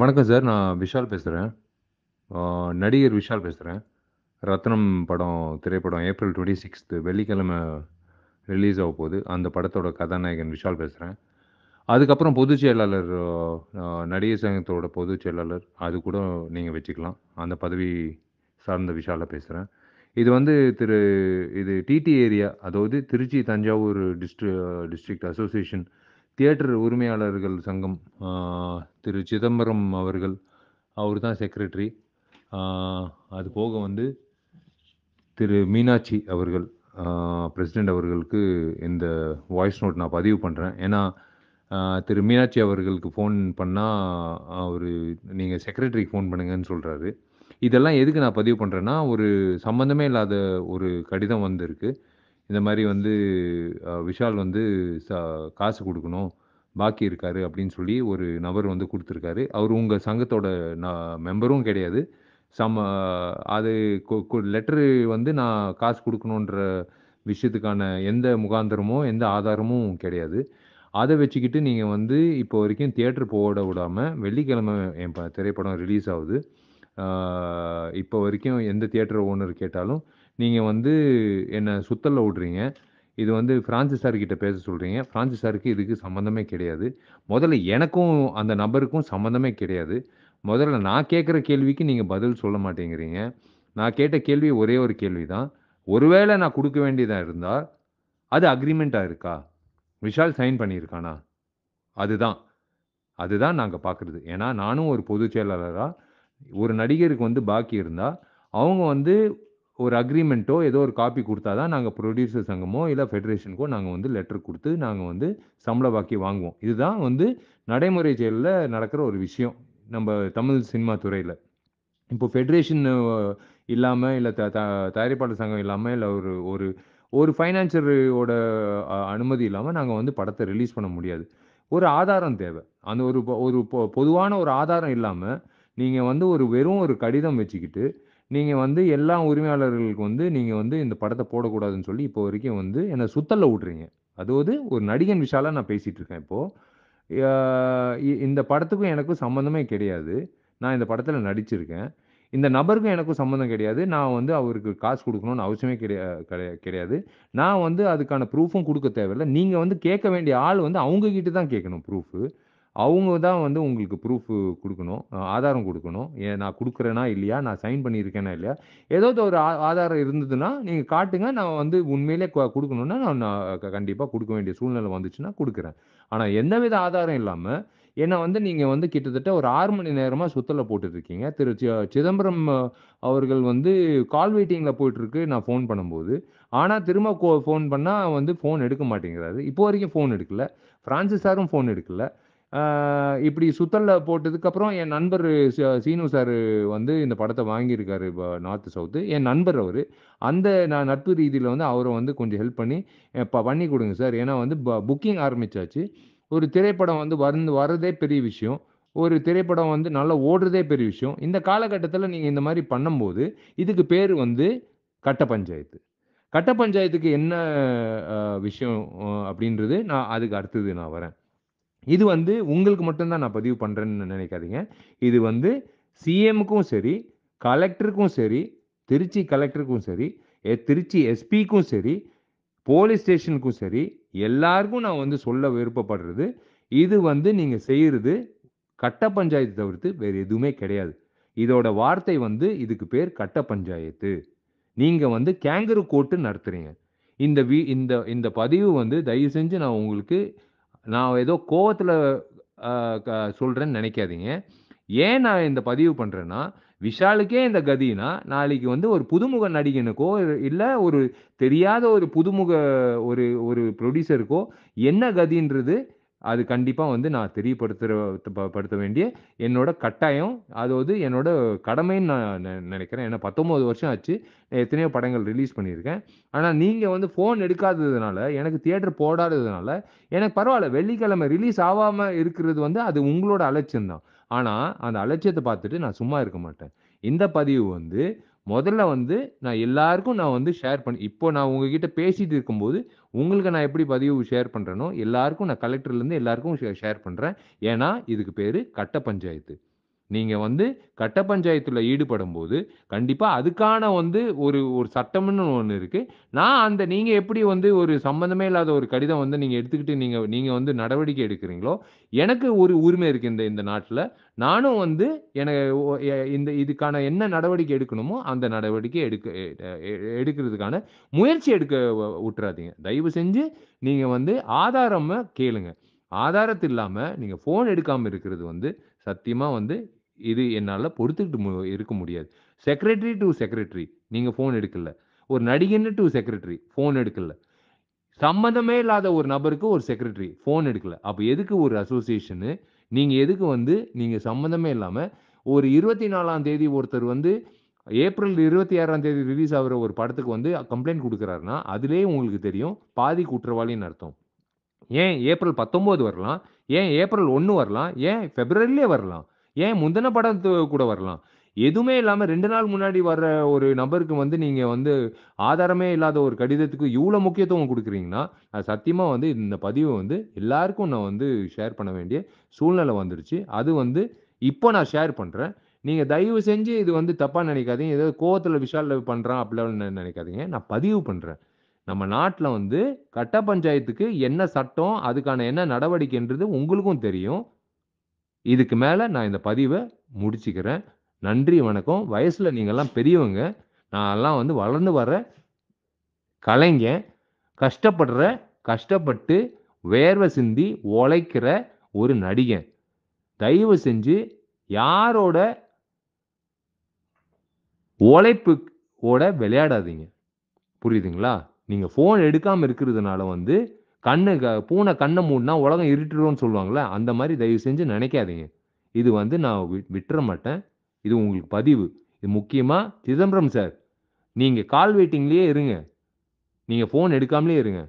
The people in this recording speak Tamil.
வணக்கம் சார். நான் விஷால் பேசுறேன். நடிகர் விஷால் பேசுறேன். ரத்னம் திரைப்படம் ஏப்ரல் 26 வெள்ளிக்கிழமை ரிலீஸ் ஆகப்போகுது. அந்த படத்தோட கதாநாயகன் விஷால் பேசுறேன். அதுக்கப்புறம் பொதுச் செயலாளர் நடிகர் சங்கத்தோட பொதுச் செயலாளர். அது கூட நீங்க வச்சுக்கலாம். அந்த பதவி சார்ந்த விஷாலா பேசுறேன். இது வந்து திரு இது டிடி ஏரியா, அதாவது Tiruchi, Thanjavur district association theatre உரிமையாளர்கள் சங்கம். ஆ, திரு சிதம்பரம் அவர்கள், அவர் தான் செக்ரட்டரி. ஆ, அது போக வந்து திரு மீனாட்சி அவர்கள், பிரசிடெண்ட் அவர்களுக்கு இந்த வாய்ஸ் நோட் நான் பதிவு பண்ணுறேன். ஏன்னா திரு மீனாட்சி அவர்களுக்கு ஃபோன் பண்ணால் அவர் நீங்கள் செக்ரட்டரிக்கு ஃபோன் பண்ணுங்கன்னு சொல்கிறாரு. இதெல்லாம் எதுக்கு நான் பதிவு பண்ணுறேன்னா, ஒரு சம்மந்தமே இல்லாத ஒரு கடிதம் வந்திருக்கு. இந்த மாரி வந்து விஷால் வந்து ச காசு குடுக்கணும், பாக்கி இருக்காரு அப்படின்னு சொல்லி ஒரு நபர் வந்து குடுத்துருக்காரு. அவரு உங்க சங்கத்தோட ந மெம்பரும் கிடையாது. சம அது லெட்டரு வந்து நான் காசு குடுக்கணுன்ற விஷயத்துக்கான எந்த முகாந்திரமோ, எந்த ஆதாரமும் கிடையாது. அத வச்சுக்கிட்டு நீங்க வந்து இப்போ வரைக்கும் தியேட்டர் போட விடாம, வெள்ளிக்கிழமை என் திரைப்படம் ரிலீஸ் ஆவுது. ஆ, இப்போ வரைக்கும் எந்த தியேட்டர் ஓனர் கேட்டாலும், நீங்க வந்து என்ன சுத்தல்ல விடுறீங்க. இது வந்து பிரான்சிஸ் சார் கிட்ட பேச சொல்றீங்க. பிரான்சிஸ் சாருக்கு இதுக்கு சம்மந்தமே கிடையாது. முதல்ல எனக்கும் அந்த நபருக்கும் சம்மந்தமே கிடையாது. முதல்ல நான் கேட்கிற கேள்விக்கு நீங்க பதில் சொல்ல மாட்டேங்கிறீங்க. நான் கேட்ட கேள்வி ஒரே ஒரு கேள்வி தான். ஒருவேள நான் குடுக்க வேண்டியதா இருந்தா, அது அக்ரீமென்ட்டா இருக்கா? விஷால் சைன் பண்ணியிருக்கானா? அதுதான். அதுதான் நாங்க பார்க்குறது. ஏன்னா, நானும் ஒரு பொதுச் செயலாளரா, ஒரு நடிகருக்கு வந்து பாக்கி இருந்தா, அவங்க வந்து ஒரு அக்ரீமென்ட்டோ, ஏதோ ஒரு காப்பி குடுத்தா தான் நாங்க புரொடியூசர் சங்கமோ, இல்ல ஃபெடரேஷனுக்கோ நாங்க வந்து லெட்டர் குடுத்து, நாங்க வந்து சம்பள பாக்கி வாங்குவோம். இதுதான் வந்து நடைமுறை செயல்ல நடக்கிற ஒரு விஷயம். நம்ப தமிழ் சினிமா துறையில. இப்போ ஃபெடரேஷன் இல்லாம, இல்ல த த தயாரிப்பாளர் சங்கம் இல்லாம, இல்ல ஒரு ஒரு ஒரு ஃபைனான்சரோட அனுமதி இல்லாம நாங்க வந்து படத்த ரிலீஸ் பண்ண முடியாது. ஒரு ஆதாரம் தேவ. அந்த ஒரு பொதுவான ஒரு ஆதாரம் இல்லாம, நீங்க வந்து வெறும் ஒரு கடிதம் வச்சுக்கிட்டு, நீங்க வந்து எல்லா உரிமையாளர்களுக்கு வந்து நீங்க வந்து இந்த படத்த போடக்கூடாதுன்னு சொல்லி, இப்போ வரைக்கும் வந்து என்ன சுத்தல்ல வுட்றீங்க. அதாவது ஒரு நடிகன் விஷாலா நான் பேசிட்டு இருக்கேன் இப்போ. யா இந்த படத்துக்கும் எனக்கும் சம்மந்தமே கிடையாது. நான் இந்த படத்துல நடிச்சிருக்கேன். இந்த நபருக்கும் எனக்கும் சம்மந்தம் கிடையாது. நான் வந்து அவருக்கு காசு குடுக்கணும்னு அவசியமே கிடையாது. நான் வந்து அதுக்கான ப்ரூஃபும் குடுக்க தேவையில்ல. நீங்க வந்து கேட்க வேண்டிய ஆள் வந்து அவங்க கிட்ட தான் கேட்கணும் ப்ரூஃபு. அவங்க தான் வந்து உங்களுக்கு ப்ரூஃபு குடுக்கணும். ஆதாரம் குடுக்கணும். நான் குடுக்குறேனா இல்லையா? நான் சைன் பண்ணியிருக்கேனா இல்லையா? ஏதாவது ஒரு ஆதாரம் இருந்ததுன்னா, நீங்க காட்டுங்க. நான் வந்து உண்மையிலே குடுக்கணும்னா, நான் நான் கண்டிப்பா குடுக்க வேண்டிய சூழ்நிலை வந்துச்சுன்னா குடுக்குறேன். ஆனா எந்தவித ஆதாரம் இல்லாம, என்ன வந்து நீங்க வந்து கிட்டத்தட்ட ஒரு 6 மணி நேரமா சுத்தல்ல போட்டுட்டுருக்கீங்க. திரு சிதம்பரம் அவர்கள் வந்து கால் வெயிட்டிங்ல போயிட்டுருக்கு நான் ஃபோன் பண்ணும்போது. ஆனா திரும்ப ஃபோன் பண்ணா வந்து ஃபோன் எடுக்க மாட்டேங்கிறாரு. இப்போ வரைக்கும் ஃபோன் எடுக்கல. பிரான்சிஸ் சாரும் ஃபோன் எடுக்கல. ஆ, இப்படி சுத்தல்ல போட்டதுக்கப்புறம் என் நண்பர் சீனு சாரு வந்து இந்த படத்த வாங்கியிருக்காரு நார்த், சவுத்து. என் நண்பர் அவரு. அந்த நான் நட்பு ரீதியில வந்து அவர வந்து கொஞ்சம் ஹெல்ப் பண்ணி, பண்ணி குடுங்க சார். ஏன்னா வந்து புக்கிங் ஆரம்பிச்சாச்சு. ஒரு திரைப்படம் வந்து வரதே பெரிய விஷயம். ஒரு திரைப்படம் வந்து நல்லா ஓடுறதே பெரிய விஷயம். இந்த காலகட்டத்தில நீங்க இந்த மாரி பண்ணும்போது, இதுக்கு பேரு வந்து கட்ட பஞ்சாயத்து. கட்ட பஞ்சாயத்துக்கு என்ன விஷயம் அப்படின்றது நான் அதுக்கு அடுத்தது நான் வரேன். இது வந்து உங்களுக்கு மட்டும் தான் நான் பதிவு பண்றேன்னு நெனைக்காதீங்க. இது வந்து சிஎம்முக்கும் சரி, கலெக்டருக்கும் சரி, திருச்சி கலெக்டருக்கும் சரி, திருச்சி எஸ்பிக்கும் சரி, போலீஸ் ஸ்டேஷனுக்கும் சரி, எல்லாருக்கும் நான் வந்து சொல்ல விருப்பப்படுறது, இது வந்து நீங்க செய்றது கட்ட பஞ்சாயத்து தவிர்த்து வேறு எதுவுமே கிடையாது. இதோட வார்த்தை வந்து இதுக்கு பேர் கட்ட பஞ்சாயத்து. நீங்க வந்து கேங்கரு கோர்ட் நடத்துறீங்க. இந்த இந்த பதிவு வந்து தயவு செஞ்சு நான் ஏதோ கோவத்துல அ க சொல்றேன்னு நெனைக்காதீங்க. ஏன் நான் இந்த பதிவு பண்றேன்னா, விஷாலுக்கே இந்த கதின்னா, நாளைக்கு வந்து ஒரு புதுமுக நடிகனுக்கோ, இல்ல ஒரு தெரியாத ஒரு புதுமுக ஒரு ஒரு புரொடியூசருக்கோ என்ன கதின்றது, அது கண்டிப்பா வந்து நான் படுத்த வேண்டிய என்னோட கட்டாயம். அதாவது என்னோட கடமைன்னு நான் நெனைக்கிறேன். ஏன்னா 19 வருஷம் ஆச்சு. எத்தனையோ படங்கள் ரிலீஸ் பண்ணியிருக்கேன். ஆனா நீங்க வந்து ஃபோன் எடுக்காததுனால, எனக்கு தியேட்டர் போடாததுனால, எனக்கு பரவால்ல. வெள்ளிக்கிழமை ரிலீஸ் ஆவாம இருக்கிறது வந்து அது உங்களோட அலட்சியம் தான். ஆனா, அந்த அலட்சியத்த பார்த்துட்டு நான் சும்மா இருக்க மாட்டேன். இந்த பதிவு வந்து முதல்ல வந்து நான் வந்து ஷேர் பண்ணி இப்போ நான் உங்ககிட்ட பேசிட்டு இருக்கும்போது, உங்களுக்கு நான் எப்படி பதிவு ஷேர் பண்றேனோ, எல்லாருக்கும் நான் கலெக்டர்லேருந்து எல்லாருக்கும் ஷேர் பண்றேன். ஏன்னா, இதுக்கு பேரு கட்ட பஞ்சாயத்து. நீங்க வந்து கட்ட பஞ்சாயத்துல ஈடுபடும்போது, கண்டிப்பா அதுக்கான வந்து ஒரு ஒரு சட்டம்ன்னு ஒண்ணு இருக்கு. நீங்க எப்படி வந்து ஒரு சம்மந்தமே இல்லாத ஒரு கடிதம் வந்து நீங்க எடுத்துக்கிட்டு நீங்க நீங்க வந்து நடவடிக்கை எடுக்கிறீங்களோ, எனக்கு ஒரு உரிமை இருக்கு இந்த நாட்டுல. நானும் வந்து என ஒ எ இந்த இதுக்கான என்ன நடவடிக்கை எடுக்கணுமோ, அந்த நடவடிக்கை எடுக்கிறதுக்கான முயற்சி எடுக்க உட்றாதீங்க. தயவு செஞ்சு நீங்க வந்து ஆதாரமா கேளுங்க. ஆதாரத்த இல்லாம நீங்க ஃபோன் எடுக்காம இருக்கிறது வந்து சத்தியமா வந்து இது என்னால பொறுத்துக்கிட்டு இருக்க முடியாது. செக்ரட்டரி டூ செக்ரட்டரி நீங்க ஃபோன் எடுக்கல. ஒரு நடிகன்னு டூ செக்ரட்டரி ஃபோன் எடுக்கல. சம்மந்தமே இல்லாத ஒரு நபருக்கு ஒரு செக்ரட்டரி ஃபோன் எடுக்கல. அப்ப எதுக்கு ஒரு அசோசியேஷனு? நீங்க எதுக்கு வந்து நீங்க சம்மந்தமே இல்லாம ஒரு 24ஆம் தேதி ஒருத்தர் வந்து ஏப்ரல் 26ஆம் தேதி ரிலீஸ் ஆகுற ஒரு படத்துக்கு வந்து கம்ப்ளைண்ட் குடுக்குறாருன்னா, அதிலேயே உங்களுக்கு தெரியும் பாதி குற்றவாளின்னு அர்த்தம். ஏன் ஏப்ரல் 19 வரலாம். ஏன் ஏப்ரல் 1 வரலாம். ஏன் பிப்ரவரிலயே வரலாம். ஏன் முந்தின படத்து கூட வரலாம். எதுவுமே இல்லாம 2 நாள் முன்னாடி வர்ற ஒரு நபருக்கு வந்து நீங்க வந்து ஆதாரமே இல்லாத ஒரு கடிதத்துக்கு இவ்ளோ முக்கியத்துவம் குடுக்குறீங்கன்னா, அது சத்தியமா வந்து இந்த பதிவ வந்து எல்லாருக்கும் நான் வந்து ஷேர் பண்ண வேண்டிய சூழ்நிலை வந்துருச்சு. அது வந்து இப்போ நான் ஷேர் பண்றேன். நீங்க தயவு செஞ்சு இது வந்து தப்பா நெனைக்காதீங்க. ஏதோ கோவத்துல விஷால் பண்றான் அப்படிலாம் நெனைக்காதீங்க. நான் பதிவு பண்றேன். நம்ம நாட்ல வந்து கட்ட பஞ்சாயத்துக்கு என்ன சட்டம், அதுக்கான என்ன நடவடிக்கைன்றது உங்களுக்கும் தெரியும். இதுக்கு மேல நான் இந்த பதிவ முடிச்சுக்கிறேன். நன்றி, வணக்கம். வயசுல நீங்கலாம் பெரியவங்க. நான்லாம் வந்து வளர்ந்து வர கலைஞன். கஷ்டப்படுற கஷ்டப்பட்டு வேர்வை சிந்தி உழைக்கிற ஒரு நடிகன். தயவு செஞ்சு யாரோட உழைப்பு ஓட விளையாடாதீங்க. புரியுதுங்களா? நீங்க ஃபோன் எடுக்காம இருக்கிறதுனால வந்து, பூனை கண்ண மூடுனா உலகம் இருட்டிரும்னு சொல்லுவாங்கல்ல, அந்த மாரி தயவு செஞ்சு நெனைக்காதீங்க. இது வந்து நான் விட்டுற மாட்டேன். இது உங்களுக்கு பதிவு. இது முக்கியமா சிதம்பரம் சார், நீங்க கால் வெயிட்டிங்லயே இருங்க. நீங்க ஃபோன் எடுக்காமலே இருங்க.